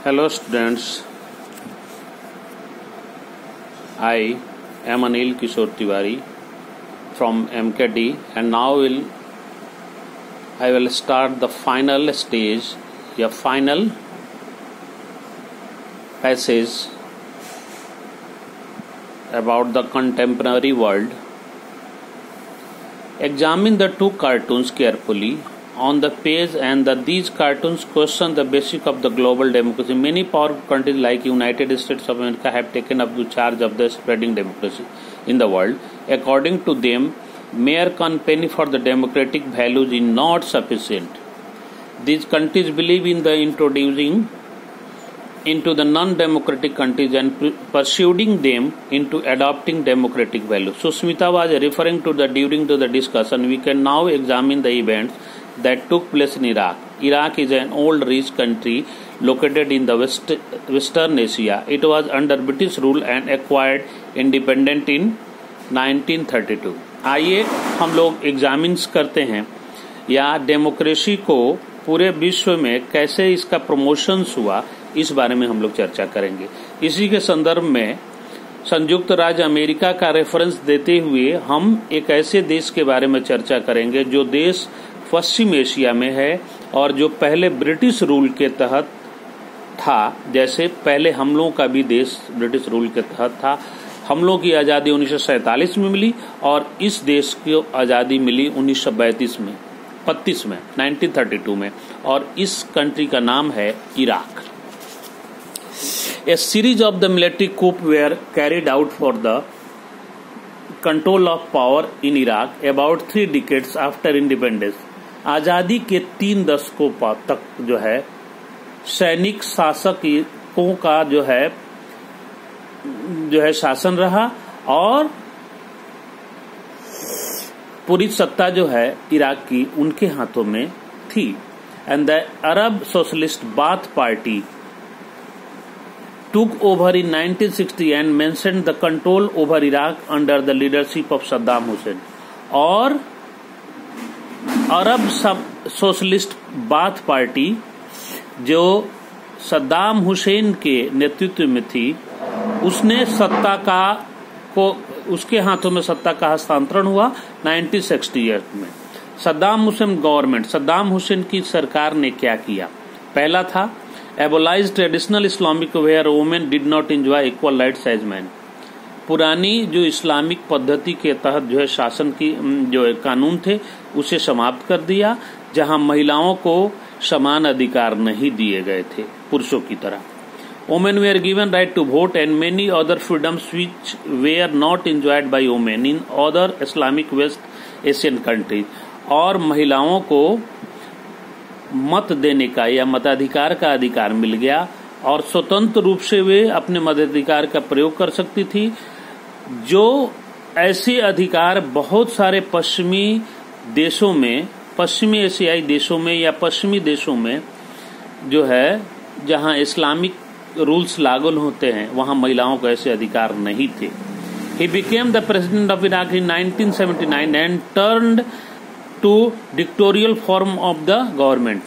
Hello students, I am Anil Kishore Tiwari from MKD and now I will start the final stage, a final passage about the contemporary world. Examine the two cartoons carefully on the page and these cartoons question the basic of the global democracy. Many powerful countries like United States of America have taken up the charge of the spreading democracy in the world. According to them, mere campaigning for the democratic values is not sufficient. These countries believe in the introducing into the non-democratic countries and persuading them into adopting democratic values. So Smita was referring to during the discussion. We can now examine the events that took place in Iraq. Iraq is an old rich country located in the Western Asia. It was under British rule and acquired independence in 1932. आइए हम लोग examines करते हैं या democracy को पूरे विश्व में कैसे इसका प्रमोशंस हुआ, इस बारे में हम लोग चर्चा करेंगे। इसी के संदर्भ में संयुक्त राज्य अमेरिका का रेफरेंस देते हुए हम एक ऐसे देश के बारे में चर्चा करेंगे जो देश पश्चिम एशिया में है और जो पहले ब्रिटिश रूल के तहत था। जैसे पहले हम लोगों का भी देश ब्रिटिश रूल के तहत था। हम लोगों की आज़ादी 1947 में मिली और इस देश को आज़ादी मिली 1932 में 1932 में, और इस कंट्री का नाम है Iraq. A series of the military coups were carried out for the control of power in Iraq about 3 decades after independence. आजादी के 3 दशकों तक जो है सैनिक शासकों का जो है शासन रहा और पूरी सत्ता जो है इराक की उनके हाथों में थी। And the Arab socialist bath party took over in 1960 and maintained the control over Iraq under the leadership of Saddam Hussein. और अरब सोशलिस्ट बाथ पार्टी जो सद्दाम हुसैन के नेतृत्व में थी, उसने उसके हाथों में सत्ता का हस्तांतरण हुआ 1968 में। सद्दाम हुसैन की सरकार ने क्या किया? पहला था abolish traditional Islamic where women did not enjoy equal rights as man. पुरानी जो इस्लामिक पद्धति के तहत जो है शासन की जो कानून थे उसे समाप्त कर दिया, जहां महिलाओं को समान अधिकार नहीं दिए गए थे पुरुषों की तरह। Women were given right to vote and many other freedoms which were not enjoyed by women in other Islamic West Asian countries. और महिलाओं को मत देने का या मताधिकार का अधिकार मिल गया और स्वतंत्र रूप से वे अपने मताधिकार का प्रयोग कर सकती थी, जो ऐसे अधिकार बहुत सारे पश्चिमी देशों में, पश्चिमी एशियाई देशों में या पश्चिमी देशों में जो है जहां इस्लामिक रूल्स लागू होते हैं वहां महिलाओं को ऐसे अधिकार नहीं थे। He became the president of Iraq in 1979 and turned to dictatorial form of the government.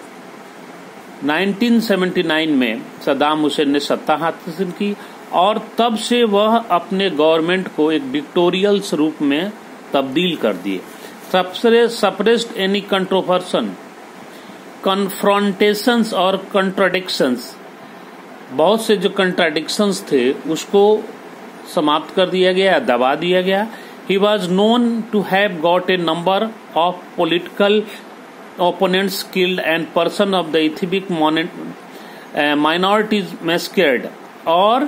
1979 में सद्दाम हुसैन ने सत्ता हासिल की और तब से वह अपने गवर्नमेंट को एक डिक्टोरियल रूप में तब्दील कर दिए। सप्रेस्ड एनी कंट्रोवर्सन, कन्फ्रंटेशंस और कंट्राडिक्शंस, बहुत से जो कंट्राडिक्शंस थे उसको समाप्त कर दिया गया, दबा दिया गया। He was known to have got a number of political opponents killed and person of the ethnic minorities massacred। और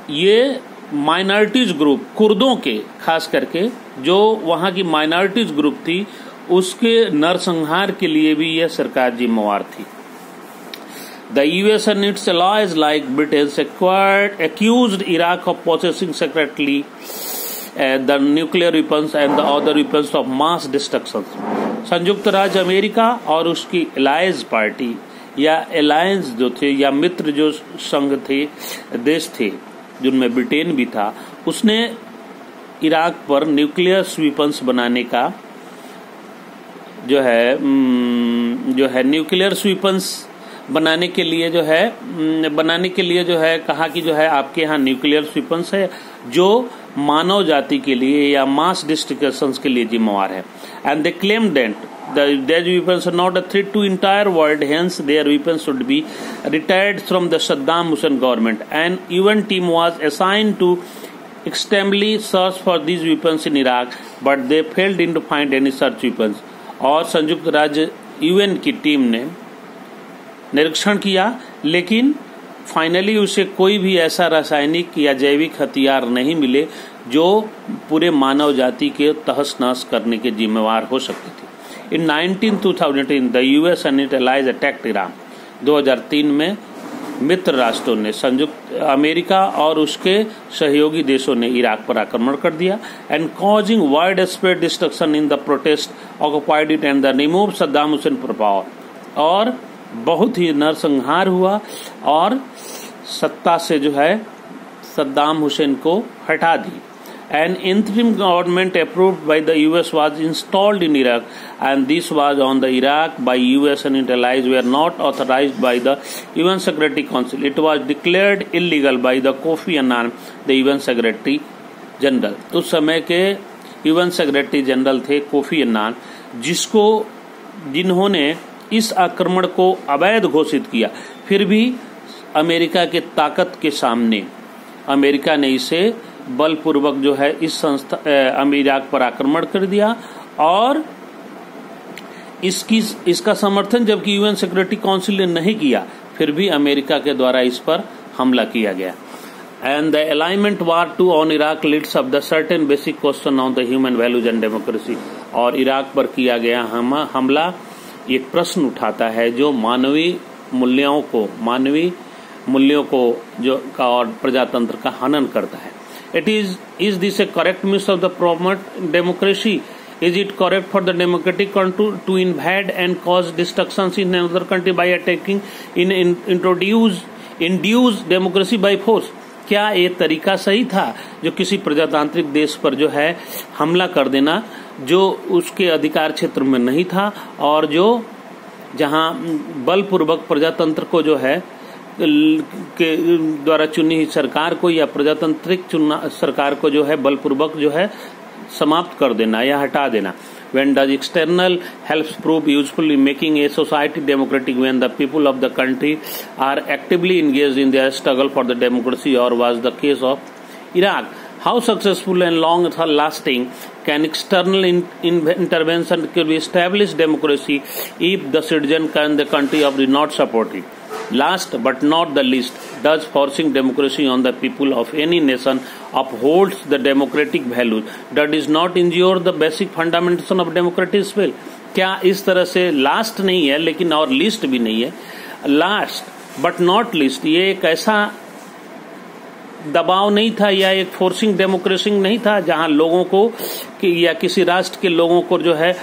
ये माइनॉरिटीज ग्रुप, कुर्दों के खास करके जो वहां की माइनॉरिटीज ग्रुप थी, उसके नरसंहार के लिए भी यह सरकार जिम्मेवार थी। The US and its allies like Britain accused Iraq of possessing secretly the nuclear weapons and the other weapons of mass destruction। संयुक्त राज्य अमेरिका और उसकी एलायंस पार्टी या एलायंस जो थे या मित्र जो संघ थे, देश थे, जिनमें ब्रिटेन भी था, उसने इराक पर न्यूक्लियर वेपन्स बनाने का जो है न्यूक्लियर वेपन्स बनाने के लिए जो है कहा कि जो है आपके यहाँ न्यूक्लियर वेपन्स है जो मानव जाति के लिए या मास डिस्ट्रक्शन के लिए जिम्मेवार है। And they claim that their weapons are not a threat to entire world, hence their weapons should be retired from the Saddam Hussein government. An UN team was assigned to extensively search for these weapons in Iraq, but they failed to find any such weapons. और संयुक्त राज्य UN की team ने निरीक्षण किया, लेकिन finally उसे कोई भी ऐसा रासायनिक या जैविक हथियार नहीं मिले जो पूरे मानव जाति के तहस नहस करने के जिम्मेवार हो सकते थे। In 2018, the US and its allies attacked Iran. 2003 में मित्र राष्ट्रों ने संयुक्त अमेरिका और उसके सहयोगी देशों ने इराक पर आक्रमण कर दिया and causing wide spread destruction in the protest occupied it and the remove Saddam Hussain from power. और बहुत ही नरसंहार हुआ और सत्ता से जो है सद्दाम हुसैन को हटा दी। An interim government approved by the US was installed in Iraq, and this was on the Iraq by US and its allies were not authorized by the UN Security Council. It was declared illegal by the Kofi Annan, the UN Secretary General. उस समय के UN Secretary General थे Kofi Annan, जिन्होंने इस आक्रमण को अवैध घोषित किया। फिर भी अमेरिका के ताकत के सामने अमेरिका ने इसे बलपूर्वक जो है इस इराक पर आक्रमण कर दिया और इसका समर्थन जबकि यूएन सिक्योरिटी काउंसिल ने नहीं किया, फिर भी अमेरिका के द्वारा इस पर हमला किया गया। And the alignment war to on Iraq leads up the certain basic question on the human values and democracy. और इराक पर किया गया हमला एक प्रश्न उठाता है जो मानवीय मूल्यों को जो का और प्रजातंत्र का हनन करता है। Is this a correct use of the promote democracy? Is it correct for the democratic country to invade and cause destructions in another country by attacking induce democracy by force? क्या ये तरीका सही था जो किसी प्रजातांत्रिक देश पर जो है हमला कर देना जो उसके अधिकार क्षेत्र में नहीं था और जो जहां बलपूर्वक प्रजातंत्र को जो है के द्वारा चुनी हुई सरकार को या प्रजातांत्रिक सरकार को जो है बलपूर्वक जो है समाप्त कर देना या हटा देना। When does external helps prove useful in making a society democratic when the people of the country are actively engaged in their struggle for the democracy, or was the case of Iraq? How successful and long-lasting can external intervention can establish democracy if the citizen and the country of not support it? Last but not the least, does forcing democracy on the people of any nation upholds the democratic values that is not injure the basic fundamentation of democratic will? क्या इस तरह से last नहीं है लेकिन और list भी नहीं है, लास्ट बट नॉट लिस्ट, ये एक ऐसा दबाव नहीं था या एक फोर्सिंग डेमोक्रेसी नहीं था जहां लोगों को या किसी राष्ट्र के लोगों को जो है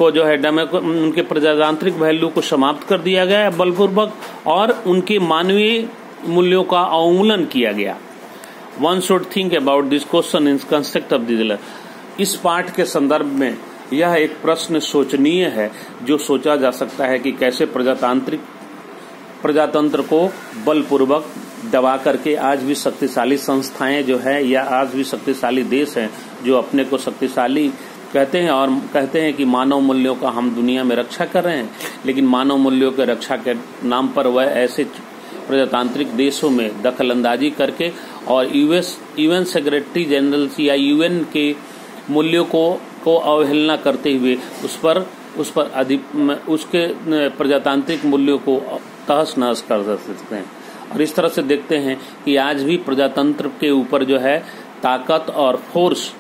उनके प्रजातांत्रिक वैल्यू को समाप्त कर दिया गया बलपूर्वक और उनके मानवीय मूल्यों का अवमूलन किया गया। One should think about this question in concept of this. इस पाठ के संदर्भ में यह एक प्रश्न सोचनीय है जो सोचा जा सकता है कि कैसे प्रजातंत्र को बलपूर्वक दबा करके आज भी शक्तिशाली संस्थाएं जो है या आज भी शक्तिशाली देश हैं जो अपने को शक्तिशाली कहते हैं और कहते हैं कि मानव मूल्यों का हम दुनिया में रक्षा कर रहे हैं, लेकिन मानव मूल्यों के रक्षा के नाम पर वह ऐसे प्रजातांत्रिक देशों में दखलंदाजी करके और यूएन सेक्रेटरी जनरल या यूएन के मूल्यों को अवहेलना करते हुए उसके प्रजातांत्रिक मूल्यों को तहस नहस कर सकते हैं। और इस तरह से देखते हैं कि आज भी प्रजातंत्र के ऊपर जो है ताकत और फोर्स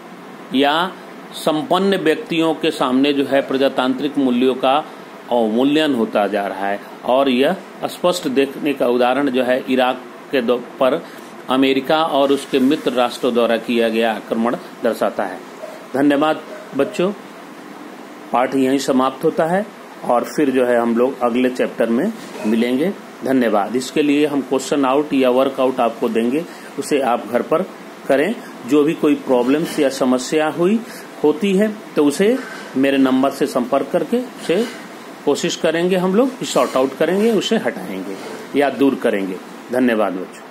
या संपन्न व्यक्तियों के सामने जो है प्रजातांत्रिक मूल्यों का अवमूल्यन होता जा रहा है। और यह स्पष्ट देखने का उदाहरण जो है इराक के पर अमेरिका और उसके मित्र राष्ट्रों द्वारा किया गया आक्रमण दर्शाता है। धन्यवाद बच्चों, पाठ यहीं समाप्त होता है और फिर जो है हम लोग अगले चैप्टर में मिलेंगे। धन्यवाद। इसके लिए हम क्वेश्चन आउट या वर्कआउट आपको देंगे, उसे आप घर पर करें। जो भी कोई प्रॉब्लम्स या समस्या होती है तो उसे मेरे नंबर से संपर्क करके उसे कोशिश करेंगे हम लोग सॉर्ट आउट करेंगे, उसे हटाएंगे या दूर करेंगे। धन्यवाद बच्चों।